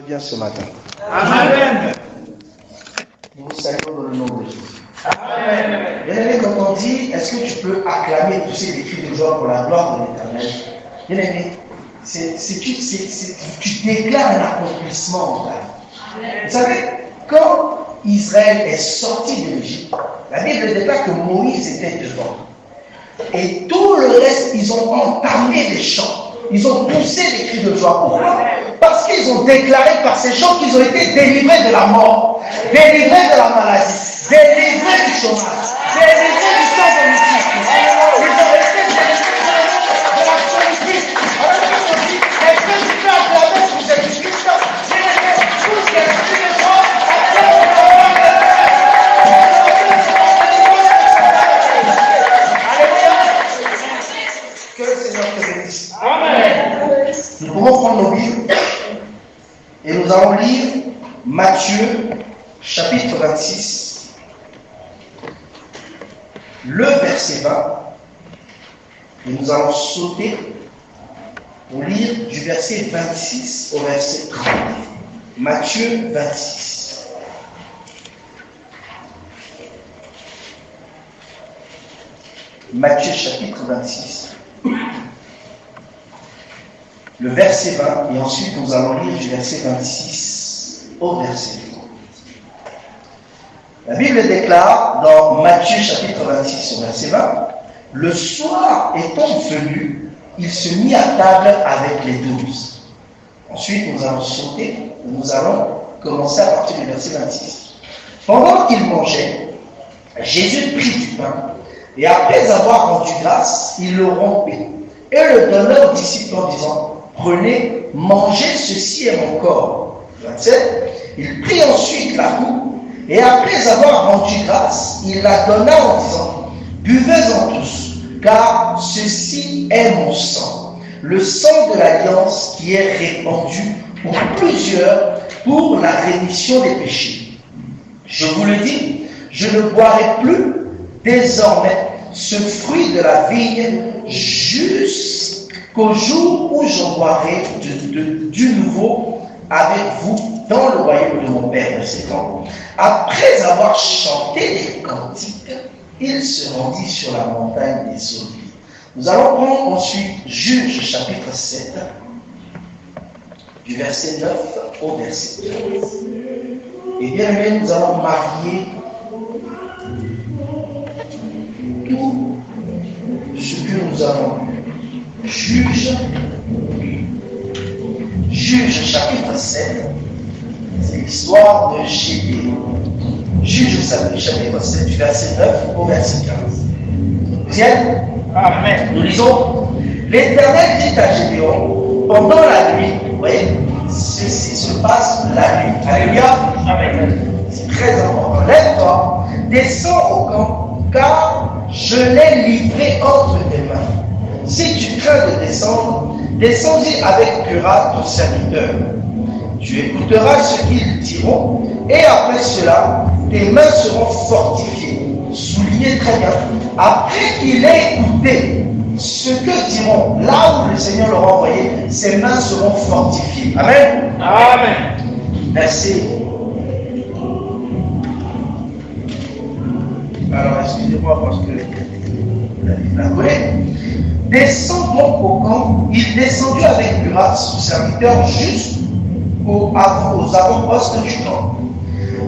Bien ce matin. Amen. Nous vous saluons dans le nom de Jésus. Amen. Bien-aimé, quand on dit, est-ce que tu peux acclamer tous ces cris de joie pour la gloire de l'Éternel? Bien-aimé, tu déclares un accomplissement. Vous savez, quand Israël est sorti de l'Égypte, la Bible déclare que Moïse était devant. Et tout le reste, ils ont entamé les chants. Ils ont poussé des cris de joie. Pourquoi? Parce qu'ils ont déclaré par ces chants qu'ils ont été délivrés de la mort, délivrés de la maladie, délivrés du chômage, délivrés du sang de l'Égypte. Ils ont été délivrés de la politique. Alors ils ont dit, est-ce que tu peux acclamer pour cette Christ? Tous ces cris de joie, que le Seigneur te bénisse. Amen. Nous pouvons prendre nos Bibles et nous allons lire Matthieu chapitre 26, le verset 20, et nous allons sauter pour lire du verset 26 au verset 30. Matthieu 26. Matthieu chapitre 26. Le verset 20, et ensuite nous allons lire du verset 26 au verset 30. La Bible déclare dans Matthieu chapitre 26 au verset 20, le soir étant venu, il se mit à table avec les 12. Ensuite nous allons sauter, nous allons commencer à partir du verset 26. Pendant qu'il mangeait, Jésus prit du pain, et après avoir rendu grâce, il le rompit, et le donna aux disciples en disant, prenez, mangez, ceci est mon corps. 27. Il prit ensuite la coupe, et après avoir rendu grâce, il la donna en disant, buvez-en tous, car ceci est mon sang, le sang de l'alliance qui est répandu pour plusieurs pour la rémission des péchés. Je vous le dis, je ne boirai plus désormais ce fruit de la vigne jusqu'au jour où j'en boirai du nouveau avec vous dans le royaume de mon Père. Verset 30. Après avoir chanté les cantiques, il se rendit sur la montagne des Oliviers. Nous allons prendre ensuite Juge chapitre 7, du verset 9 au verset 13. Et bien aimé, nous allons marier tout ce que nous avons lu. Juge chapitre 7, c'est l'histoire de Gédéon. Juge chapitre 7, du verset 9 au verset 15. Bien, Amen. nous lisons, l'Éternel dit à Gédéon, pendant la nuit, vous voyez, ceci se passe la nuit. Alléluia. Amen. C'est très important. Lève-toi, descends au camp, car je l'ai livré entre tes mains. Si tu crains de descendre, descendis avec Pura, ton serviteur. Tu écouteras ce qu'ils diront, et après cela, tes mains seront fortifiées. Soulignez très bien. Après qu'il ait écouté ce que diront, là où le Seigneur l'aura envoyé, ses mains seront fortifiées. Amen. Amen. Merci. Alors, excusez-moi parce que la connaît. Descend donc au camp, il descendit avec Pura, son serviteur, jusqu'aux avant-postes du camp.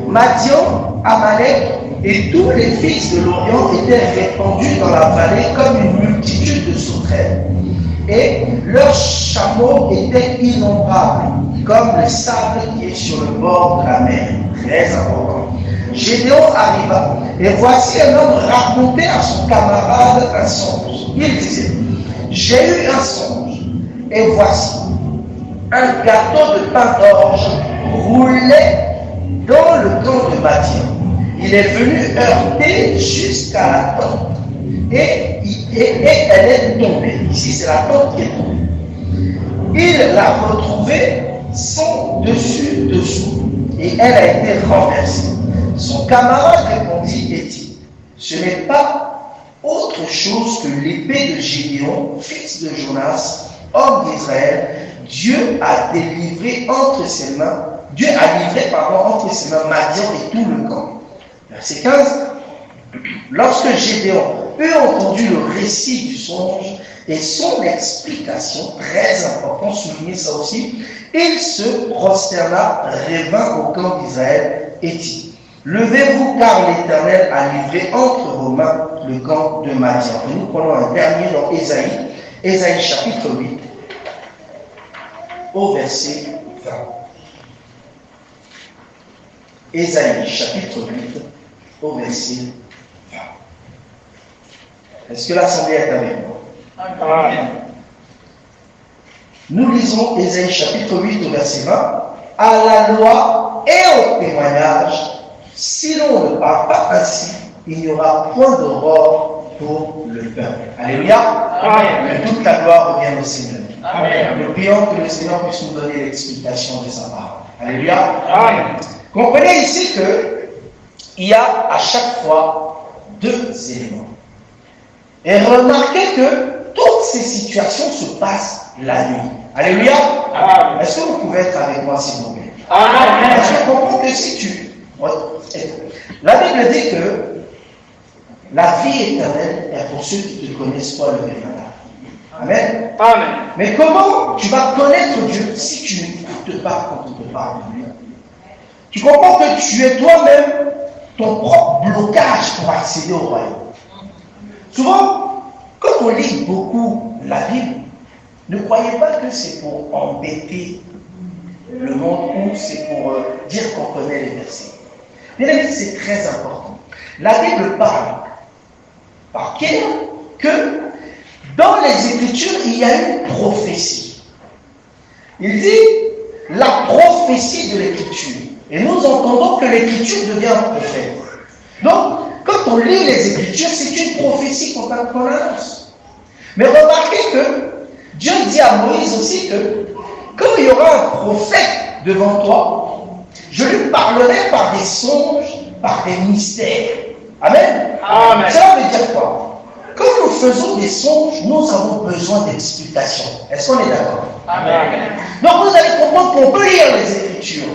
Madian, Amalek et tous les fils de l'Orient étaient répandus dans la vallée comme une multitude de sauterelles. Et leurs chameaux étaient innombrables, comme le sable qui est sur le bord de la mer. Très important. Gédéon arriva, et voici un homme racontait à son camarade un songe. Il disait, j'ai eu un songe, et voici, un gâteau de pain d'orge roulait dans le camp de Madian. Il est venu heurter jusqu'à la tente, et elle est tombée. Ici, c'est la tente qui est tombée. Il l'a retrouvée sans dessus-dessous, et elle a été renversée. Son camarade répondit et dit, ce n'est pas autre chose que l'épée de Gédéon, fils de Jonas, homme d'Israël, Dieu a livré entre ses mains Madian et tout le camp. Verset 15. Lorsque Gédéon eut entendu le récit du songe et son explication, très important, souligner ça aussi, il se prosterna, revint au camp d'Israël et dit, levez-vous car l'Éternel a livré entre vos mains le camp de Madian. Et nous prenons un dernier dans Ésaïe chapitre 8, au verset 20. Ésaïe chapitre 8, au verset 20. Est-ce que l'Assemblée est avec moi? Amen. Nous lisons Ésaïe chapitre 8 au verset 20. À la loi et au témoignage, si l'on ne parle pas ainsi, il n'y aura point d'aurore pour le peuple. Alléluia. Amen. Que toute la gloire revienne au Seigneur. Amen. Nous prions que le Seigneur puisse nous donner l'explication de sa parole. Alléluia. Amen. Comprenez ici qu'il y a à chaque fois deux éléments. Et remarquez que toutes ces situations se passent la nuit. Alléluia. Amen. Est-ce que vous pouvez être avec moi s'il vous plaît? Amen. Parce que comprends que si tu... La Bible dit que la vie éternelle est pour ceux qui te connaissent toi le véritable. Amen. Amen. Mais comment tu vas connaître Dieu si tu n'écoutes pas quand on te parle de lui? Tu comprends que tu es toi-même ton propre blocage pour accéder au royaume. Souvent, quand on lit beaucoup la Bible, ne croyez pas que c'est pour embêter le monde ou c'est pour dire qu'on connaît les versets. Bien amis, c'est très important. La Bible parle par quel que dans les Écritures, il y a une prophétie. Il dit la prophétie de l'Écriture. Et nous entendons que l'Écriture devient un prophète. Donc, quand on lit les Écritures, c'est une prophétie qu'on annonce. Mais remarquez que Dieu dit à Moïse aussi que quand il y aura un prophète devant toi, je lui parlerai par des songes, par des mystères. Amen. Amen. Cela veut dire quoi? Quand nous faisons des songes, nous avons besoin d'explications. Est-ce qu'on est d'accord? Amen. Donc vous allez comprendre qu'on peut lire les Écritures.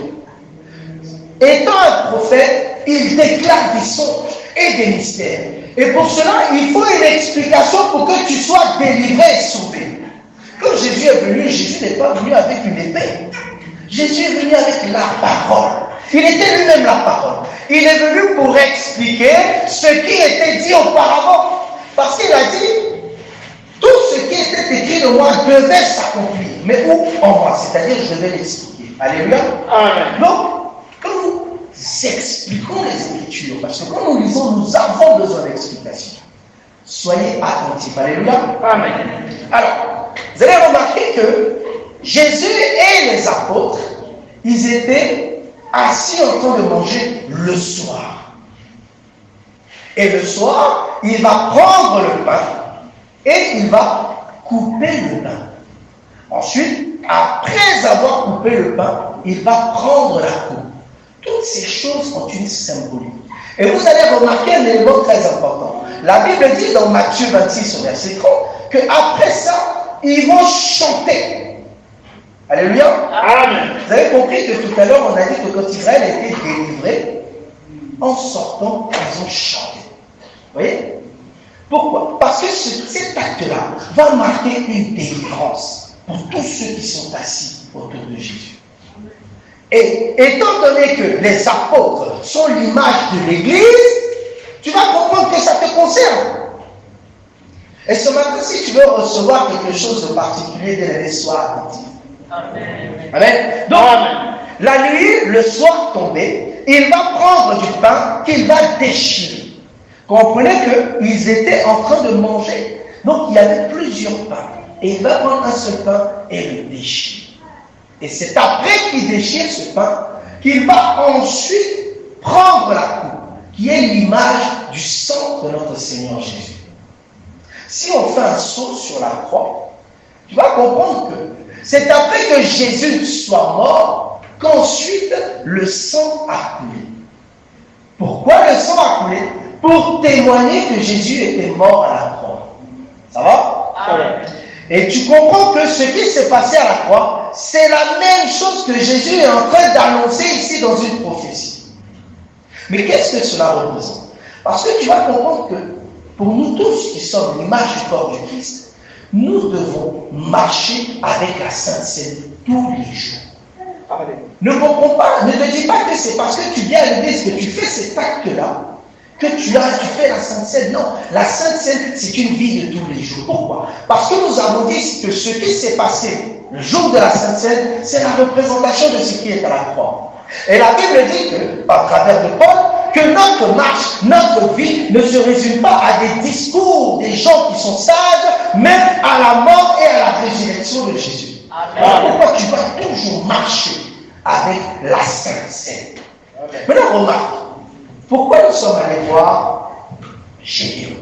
Étant un prophète, il déclare des songes et des mystères. Et pour cela, il faut une explication pour que tu sois délivré et sauvé. Quand Jésus est venu, Jésus n'est pas venu avec une épée. Jésus est venu avec la parole. Il était lui-même la parole. Il est venu pour expliquer ce qui était dit auparavant. Parce qu'il a dit, tout ce qui était écrit de moi devait s'accomplir. Mais où? En moi. C'est-à-dire, je devais l'expliquer. Alléluia. Amen. Donc, quand nous expliquons les Écritures, parce que quand nous lisons, nous avons besoin d'explications. Soyez attentifs. Alléluia. Amen. Alors, vous allez remarquer que Jésus et les apôtres, ils étaient assis en train de manger le soir. Et le soir, il va prendre le pain et il va couper le pain. Ensuite, après avoir coupé le pain, il va prendre la coupe. Toutes ces choses ont une symbolique. Et vous allez remarquer un élément très important. La Bible dit dans Matthieu 26, au verset 30, qu'après ça, ils vont chanter. Alléluia. Amen. Vous avez compris que tout à l'heure, on a dit que quand Israël a été délivré, en sortant, ils ont chanté. Vous voyez? Pourquoi? Parce que cet acte-là va marquer une délivrance pour tous ceux qui sont assis autour de Jésus. Et étant donné que les apôtres sont l'image de l'Église, tu vas comprendre que ça te concerne. Et ce matin, si tu veux recevoir quelque chose de particulier de l'année, sois attentif. Amen. Amen. Donc, Amen. la nuit, le soir tombé, il va prendre du pain qu'il va déchirer. Comprenez qu'ils étaient en train de manger. Donc, il y avait plusieurs pains. Et il va prendre un seul pain et le déchirer. Et c'est après qu'il déchire ce pain qu'il va ensuite prendre la coupe, qui est l'image du sang de notre Seigneur Jésus. Si on fait un saut sur la croix, tu vas comprendre que c'est après que Jésus soit mort qu'ensuite le sang a coulé. Pourquoi le sang a coulé? Pour témoigner que Jésus était mort à la croix. Ça va? Amen. Et tu comprends que ce qui s'est passé à la croix, c'est la même chose que Jésus est en train d'annoncer ici dans une prophétie. Mais qu'est-ce que cela représente? Parce que tu vas comprendre que pour nous tous qui sommes l'image du corps du Christ, nous devons marcher avec la Sainte Seine tous les jours. Ne comprends pas, ne te dis pas que c'est parce que tu viens à l'église que tu fais cet acte-là que tu fais la Sainte Seine. Non, la Sainte Seine, c'est une vie de tous les jours. Pourquoi? Parce que nous avons dit que ce qui s'est passé le jour de la Sainte Seine, c'est la représentation de ce qui est à la croix. Et la Bible dit que, à travers de Paul, que notre marche, notre vie ne se résume pas à des discours des gens qui sont sages, mais à la mort et à la résurrection de Jésus. Alors pourquoi tu dois toujours marcher avec la Sainte Seine? Maintenant, remarque, pourquoi nous sommes allés voir Gédéon?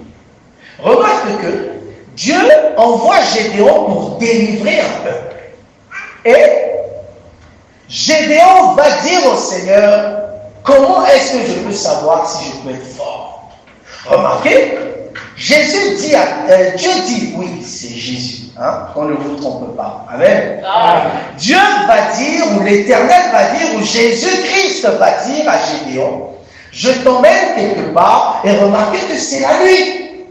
Remarque que Dieu envoie Gédéon pour délivrer un peuple. Et Gédéon va dire au Seigneur, comment est-ce que je peux savoir si je peux être fort? Remarquez, Dieu dit, oui, c'est Jésus, hein, qu'on ne vous trompe pas. Amen. Dieu va dire, ou l'Éternel va dire, ou Jésus-Christ va dire à Gédéon, je t'emmène quelque part, et remarquez que c'est la nuit.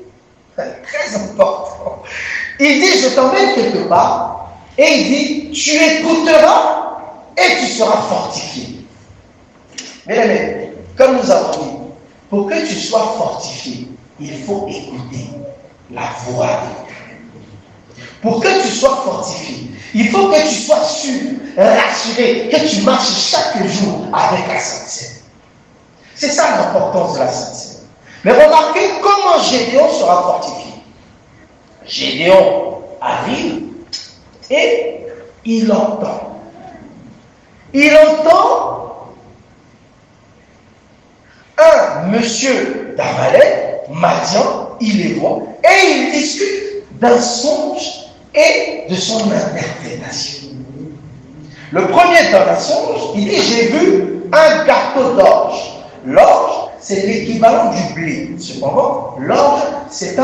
Très important. Il dit, je t'emmène quelque part, et il dit, tu écouteras, et tu seras fortifié. Mais, comme nous avons dit, pour que tu sois fortifié, il faut écouter la voix de Dieu. Pour que tu sois fortifié, il faut que tu sois sûr, rassuré, que tu marches chaque jour avec la Sainte Seine. C'est ça l'importance de la Sainte Seine. Mais remarquez comment Gédéon sera fortifié. Gédéon arrive et il entend. Il entend un monsieur d'Amalek, Madian, il les voit, et il discute d'un songe et de son interprétation. Le premier dans un songe, il dit, j'ai vu un gâteau d'orge. L'orge, c'est l'équivalent du blé. Cependant, l'orge, c'est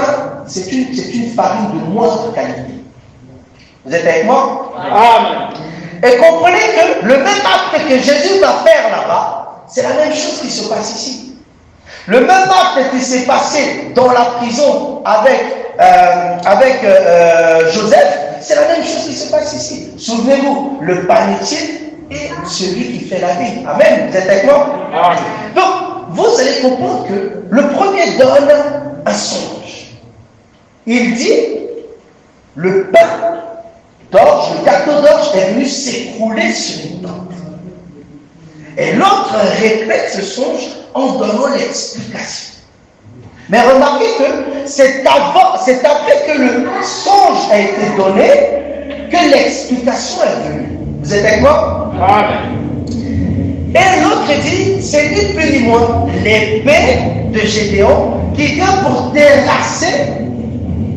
une farine de moindre qualité. Vous êtes avec moi? Amen. Et comprenez que le même acte que Jésus va faire là-bas, c'est la même chose qui se passe ici. Le même acte qui s'est passé dans la prison avec Joseph, c'est la même chose qui se passe ici. Souvenez-vous, le panetier est celui qui fait la vie. Amen. Vous êtes avec moi? Amen. Donc, vous allez comprendre que le premier donne un songe. Il dit, le pain d'orge, le gâteau d'orge est venu s'écrouler sur une tente. Et l'autre répète ce songe en donnant l'explication. Mais remarquez que c'est après que le songe a été donné que l'explication est venue. Vous êtes avec moi? Amen. Et l'autre dit, c'est ni plus ni moins l'épée de Gédéon qui vient pour terrasser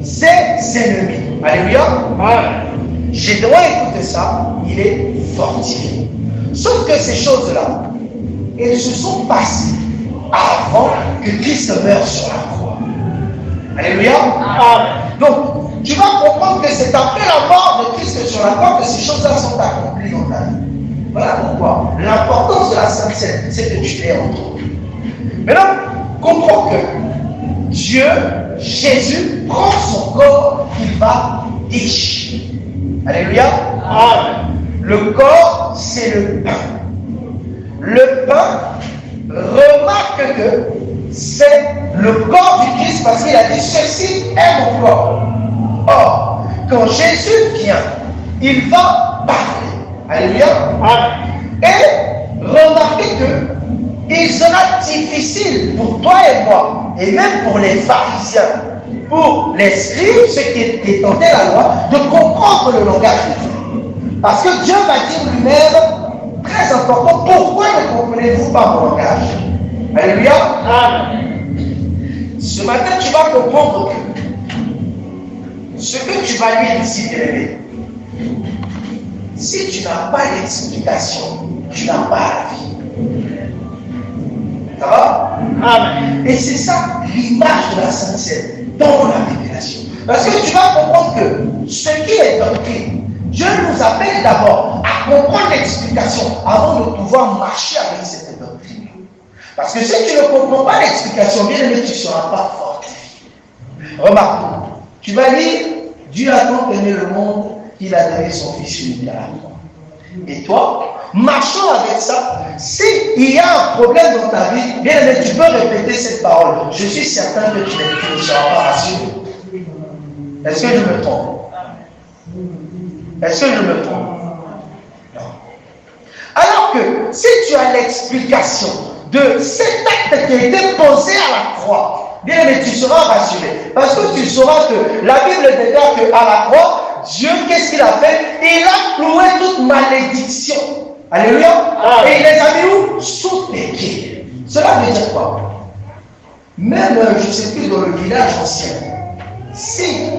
ses ennemis. Alléluia. Amen. Gédéon, écoutez ça, il est fortifié. Sauf que ces choses-là, elles se sont passées avant que Christ meure sur la croix. Alléluia. Amen. Donc, tu vas comprendre que c'est après la mort de Christ sur la croix que ces choses-là sont accomplies dans ta vie. Voilà pourquoi l'importance de la Sainte Seine, c'est que tu l'aies entendu. Maintenant, comprends que Dieu, Jésus, prend son corps qu'il va déchirer. Alléluia. Amen. Le corps, c'est le pain. Le pain, remarque que c'est le corps du Christ parce qu'il a dit ceci est mon corps. Or, quand Jésus vient, il va parler. Alléluia. Amen. Et remarquez que il sera difficile pour toi et moi, et même pour les pharisiens, pour les scribes, ceux qui détendaient la loi, de comprendre le langage de Dieu. Parce que Dieu va dire lui-même, très important, pourquoi ne comprenez-vous pas mon langage? Alléluia. Amen. Ce matin, tu vas comprendre que ce que tu vas lire ici, bien-aimé, si tu n'as pas l'explication, tu n'as pas la vie. Ça va? Amen. Et c'est ça l'image de la Sainte Seine dans la révélation. Parce que tu vas comprendre que ce qui est doctrine, Dieu nous appelle d'abord à comprendre l'explication avant de pouvoir marcher avec cette doctrine. Parce que si tu ne comprends pas l'explication, bien aimé, tu ne seras pas fortifié. Remarque, tu vas lire, Dieu a tant aimé le monde qu'il a donné son Fils unique à la croix. Et toi, marchons avec ça. S'il y a un problème dans ta vie, bien aimé, tu peux répéter cette parole. Je suis certain que tu ne seras pas rassuré. Est-ce que je me trompe? Est-ce que je me trompe? Non. Alors que si tu as l'explication de cet acte qui a été posé à la croix, bien aimé, tu seras rassuré. Parce que tu sauras que la Bible déclare qu'à la croix, Dieu, qu'est-ce qu'il a fait? Il a cloué toute malédiction. Alléluia. Et il les a mis où? Sous tes pieds. Cela veut dire quoi? Même, je ne sais plus, dans le village ancien, si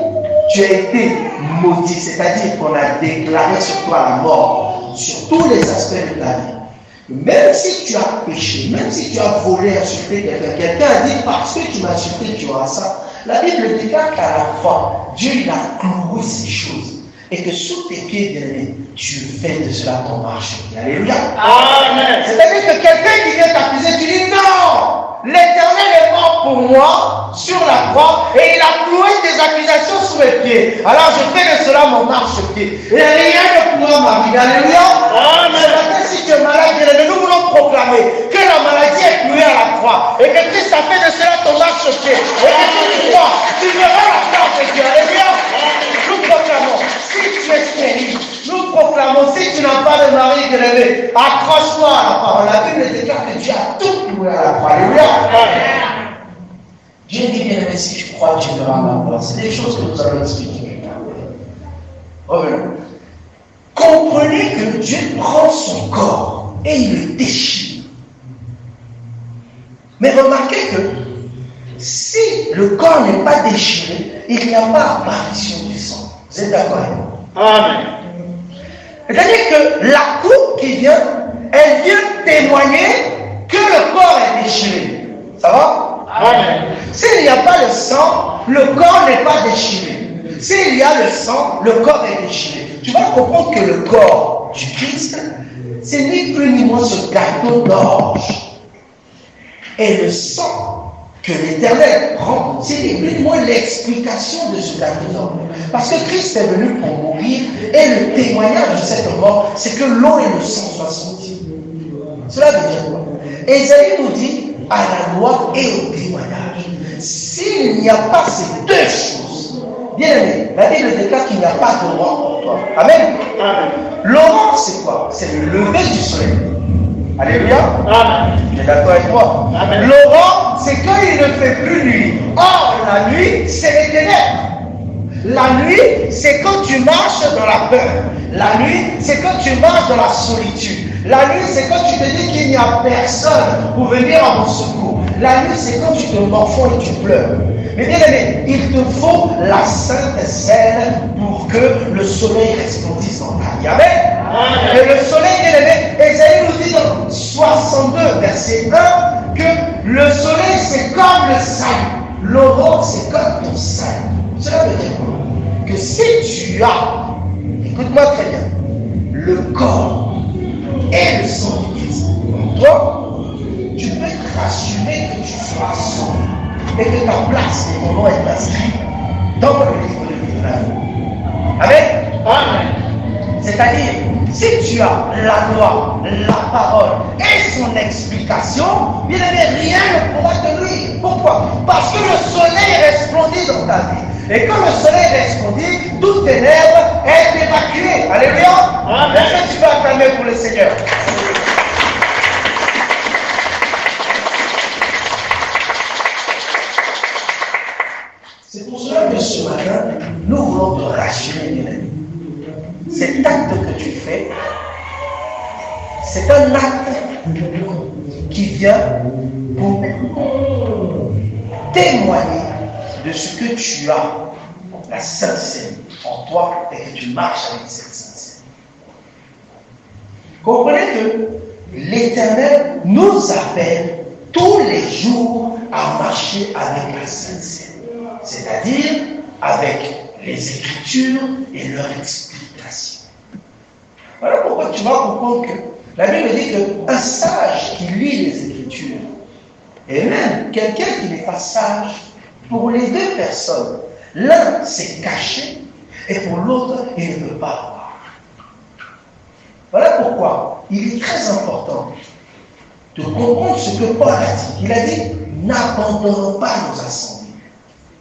tu as été maudit, c'est-à-dire qu'on a déclaré sur toi la mort, sur tous les aspects de ta vie, même si tu as péché, même si tu as volé, insulté quelqu'un a dit parce que tu m'as insulté, tu auras ça. La Bible déclare qu'à la fin, Dieu il a cloué ces choses. Et que sous tes pieds, bien-aimé, tu fais de cela ton marché. Alléluia. Amen. C'est-à-dire que quelqu'un qui vient t'accuser, tu dis non, l'Éternel est mort pour moi sur la croix et il a cloué des accusations sous mes pieds. Alors je fais de cela mon marche-pied. Et rien ne pourra m'arriver. Alléluia. Amen. Si tu es malade, bien-aimé, nous voulons proclamer que la maladie est clouée à la croix et que Christ a fait de cela ton marche-pied. Et que tu crois, tu verras la force de Dieu. Alléluia. Nous proclamons, si tu es stérile, nous proclamons, si tu n'as pas de mari, bien-aimé, accroche-toi à la parole. La Bible déclare que Dieu a tout cloué à la croix. Alléluia. Dieu dit, bien-aimé, si tu crois, tu verras la gloire. C'est des choses que nous allons expliquer. Revenons. Comprenez que Dieu prend son corps et il le déchire. Mais remarquez que si le corps n'est pas déchiré, il n'y a pas apparition du sang. Vous êtes d'accord avec moi? Amen. C'est-à-dire que la coupe qui vient, elle vient témoigner que le corps est déchiré. Ça va? Amen. S'il n'y a pas le sang, le corps n'est pas déchiré. S'il y a le sang, le corps est déchiré. Tu vas comprendre que le corps du Christ, c'est ni plus ni moins ce gâteau d'orge. Et le sang que l'Éternel prend, c'est ni plus ni moins l'explication de ce gâteau d'orge. Parce que Christ est venu pour mourir et le témoignage de cette mort, c'est que l'eau et le sang soient sortis. Cela veut dire quoi? Ésaïe nous dit à la loi et au témoignage. S'il n'y a pas ces deux choses, bien aimé, la Bible déclare qu'il n'y a pas de roi pour toi. Amen. Amen. L'aurore, c'est quoi? C'est le lever du soleil. Alléluia. Amen. Tu es d'accord avec moi? Amen. L'aurore, c'est quand il ne fait plus nuit. Or, la nuit, c'est les ténèbres. La nuit, c'est quand tu marches dans la peur. La nuit, c'est quand tu marches dans la solitude. La nuit, c'est quand tu te dis qu'il n'y a personne pour venir à mon secours. La nuit, c'est quand tu te morfonds et tu pleures. Mais bien aimé, il te faut la sainte scène pour que le soleil resplendisse dans ta vie. Amen. Et le soleil, bien aimé, Ésaïe nous dit dans 62, verset 1, que le soleil, c'est comme le salut. L'aurore, c'est comme ton salut. Cela veut dire quoi? Que si tu as, écoute-moi très bien, le corps et le sang du Christ en toi, tu peux être rassuré que tu seras sauvé et que ta place et ton nom est inscrit dans le livre de vie de la vie. Amen. Amen. C'est-à-dire, si tu as la loi, la parole et son explication, bien aimé, rien ne pourra te nuire. Pourquoi? Parce que le soleil resplendit dans ta vie. Et quand le soleil resplendit, toute ténèbres est évacuée. Alléluia. Amen. Est-ce que tu vas acclamer pour le Seigneur? C'est pour cela que ce matin, nous voulons te rassurer, bien aimé. Cet acte que tu fais, c'est un acte qui vient pour témoigner de ce que tu as, la Sainte Seine, en toi, et que tu marches avec cette Sainte Seine. Comprenez que l'Éternel nous appelle tous les jours à marcher avec la Sainte Seine. C'est-à-dire avec les Écritures et leur explication. Voilà pourquoi tu vas comprendre que la Bible dit qu'un sage qui lit les Écritures, et même quelqu'un qui n'est pas sage, pour les deux personnes, l'un s'est caché et pour l'autre, il ne peut pas voir. Voilà pourquoi il est très important de comprendre ce que Paul a dit. Il a dit, n'abandonnons pas nos assemblées.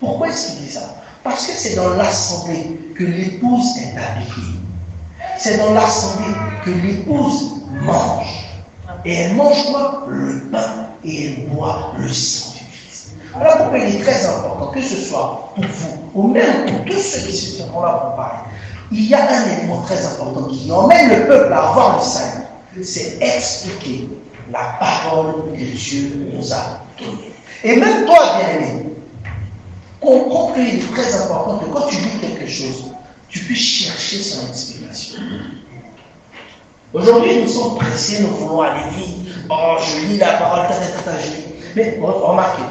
Pourquoi est-ce qu'il dit ça? Parce que c'est dans l'assemblée que l'épouse est habillée. C'est dans l'assemblée que l'épouse mange. Et elle mange quoi? Le pain et elle boit le sang du Christ. Voilà pourquoi il est très important que ce soit pour vous, ou même pour tous ceux qui se sont là pour parler. Il y a un élément très important qui emmène le peuple à avoir le salut. C'est expliquer la parole que Dieu nous a donnée. Et même toi, bien-aimé, comprends qu'il est très important que quand tu lis quelque chose, tu puisses chercher son explication. Aujourd'hui, nous sommes pressés, nous voulons aller vite. Oh, je lis la parole, je lis. Mais remarquez,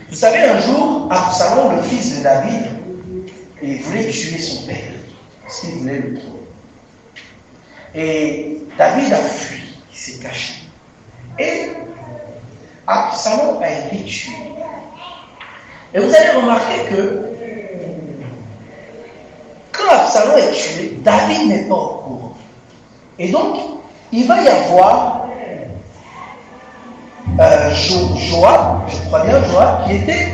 vous savez, un jour, Absalom, le fils de David, il voulait tuer son père, parce qu'il voulait le trône. Et David a fui, il s'est caché. Et Absalom a été tué. Et vous allez remarquer que quand Absalom est tué, David n'est pas au courant. Et donc, il va y avoir Joab, je crois bien Joab, qui était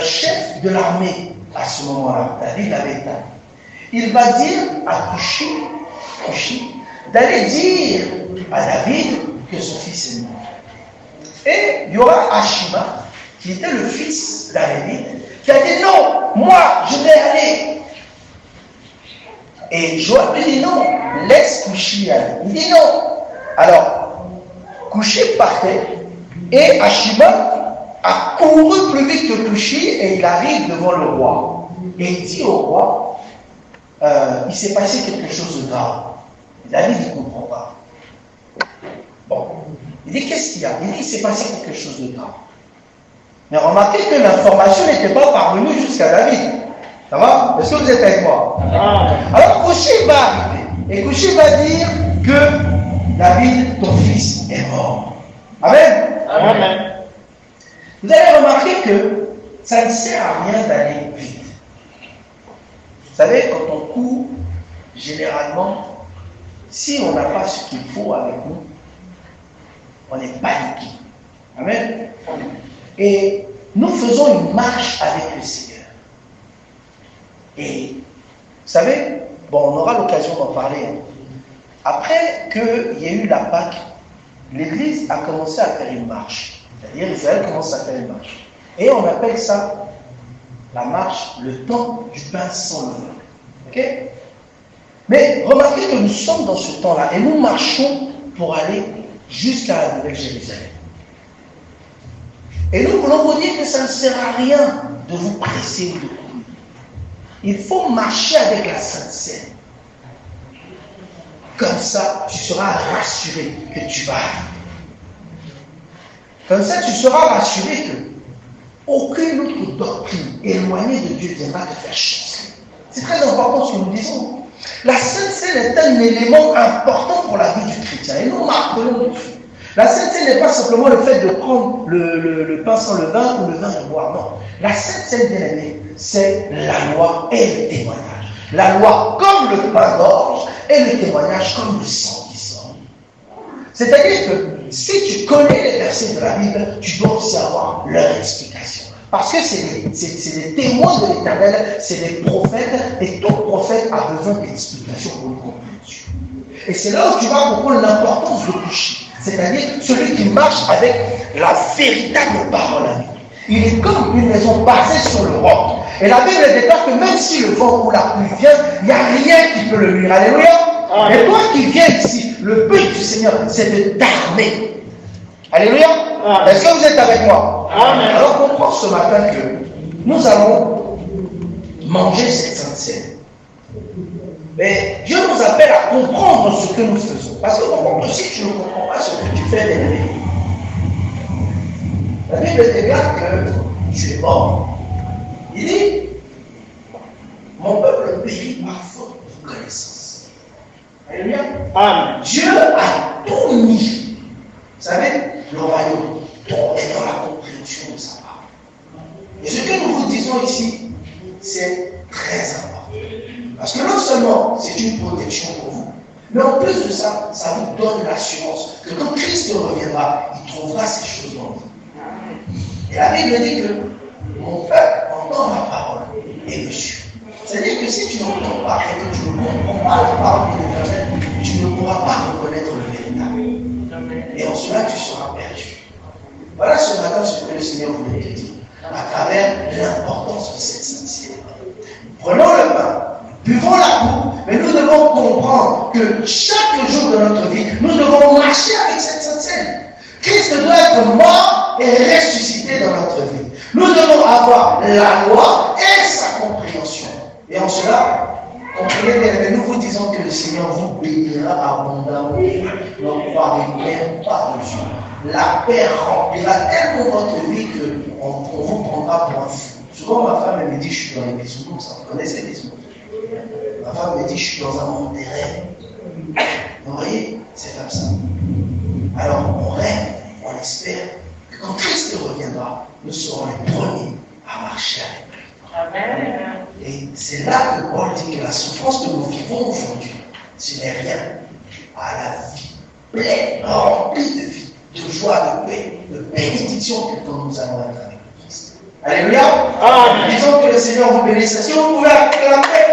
chef de l'armée à ce moment-là. David l'avait été. Il va dire à Cushi d'aller dire à David que son fils est mort. Et il y aura Ashima, qui était le fils d'Arémite, qui a dit non, moi je vais aller. Et Joab lui dit non, laisse Cushi aller. Il dit non. Alors, Cushi partait et Ashima a couru plus vite que Cushi et il arrive devant le roi. Et il dit au roi, il s'est passé quelque chose de grave. David ne comprend pas. Bon, il dit qu'est-ce qu'il y a? Il dit qu'il s'est passé quelque chose de grave. Mais remarquez que l'information n'était pas parvenue jusqu'à David. Ça va? Est-ce que vous êtes avec moi? Alors Cushi va arriver. Et Cushi va dire que David, ton fils, est mort. Amen? Amen. Vous allez remarquer que ça ne sert à rien d'aller vite. Vous savez, quand on court, généralement, si on n'a pas ce qu'il faut avec nous, on est paniqué. Amen? Et nous faisons une marche avec le Seigneur. Et vous savez, bon, on aura l'occasion d'en parler. Après qu'il y ait eu la Pâque, l'Église a commencé à faire une marche. C'est-à-dire, Israël commence à faire une marche. Et on appelle ça la marche, le temps du pain sans levain. Ok? Mais remarquez que nous sommes dans ce temps-là et nous marchons pour aller jusqu'à la Nouvelle Jérusalem. Et nous voulons vous dire que ça ne sert à rien de vous presser ou de courir. Il faut marcher avec la Sainte Seine. Comme ça, tu seras rassuré que tu vas arriver. Comme ça, tu seras rassuré que aucune autre doctrine éloignée de Dieu viendra te faire chanceler. C'est très important ce que nous disons. La Sainte Seine est un élément important pour la vie du chrétien. Et nous marquons dessus. La Sainte Seine n'est pas simplement le fait de prendre le pain sans levain ou le vin de boire. Non. La Sainte Seine, bien aimée, c'est la loi et le témoignage. La loi comme le pain d'orge et le témoignage comme le sang qui sort. C'est-à-dire que si tu connais les versets de la Bible, tu dois aussi avoir leur explication. Parce que c'est des témoins de l'Éternel, c'est des prophètes, et tout prophète a besoin d'explications pour le compréhension. Et c'est là où tu vas comprendre l'importance de Cushi, c'est-à-dire celui qui marche avec la véritable parole à lui. Il est comme une maison basée sur le roc. Et la Bible déclare que même si le vent ou la pluie vient, il n'y a rien qui peut le nuire. Alléluia. Et toi qui viens ici, le but du Seigneur, c'est de t'armer. Alléluia. Est-ce que vous êtes avec moi? Amen. Alors comprends ce matin que nous allons manger cette Sainte Seine. Mais Dieu nous appelle à comprendre ce que nous faisons. Parce que si tu ne comprends pas ce que tu fais, la Bible déclare que tu es mort. Il dit, mon peuple périt par faute de connaissance. Alléluia. Amen. Dieu a tout mis. Vous savez, le royaume, tout est dans la compréhension de sa parole. Et ce que nous vous disons ici, c'est très important. Parce que non seulement c'est une protection pour vous, mais en plus de ça, ça vous donne l'assurance que quand Christ reviendra, il trouvera ces choses dans vous. Et la Bible dit que mon peuple entend ma parole et me suit. C'est-à-dire que si tu n'entends pas et que tu ne comprends pas la parole de l'Éternel, tu ne pourras pas reconnaître le véritable. Et en cela, tu seras perdu. Voilà ce matin ce que le Seigneur voulait te dire, à travers l'importance de cette sainteté. Prenons le pain, buvons la coupe, mais nous devons comprendre que chaque jour de notre vie, nous devons marcher avec cette sainte scène. Christ doit être mort et ressuscité dans notre vie. Nous devons avoir la loi et sa compréhension. Et en cela, comprenez bien, mais nous vous disons que le Seigneur vous bénira abondamment. Ne croyez même pas en Dieu. La paix remplira tellement votre vie qu'on vous prendra pour un fou. Souvent, ma femme elle me dit, je suis dans les bisounours, ça vous connaissez les bisounours. Ma femme me dit, je suis dans un monde des rêves. Vous voyez, c'est comme ça. Alors, on rêve, on espère que quand Christ reviendra, nous serons les premiers à marcher avec lui. Amen. Et c'est là que Paul dit que la souffrance que nous vivons aujourd'hui, ce n'est rien à la vie pleine, remplie de vie, de joie, de paix, de bénédiction que nous allons être avec Christ. Alléluia. Amen. Disons que le Seigneur vous bénisse. Si vous pouvez acclamer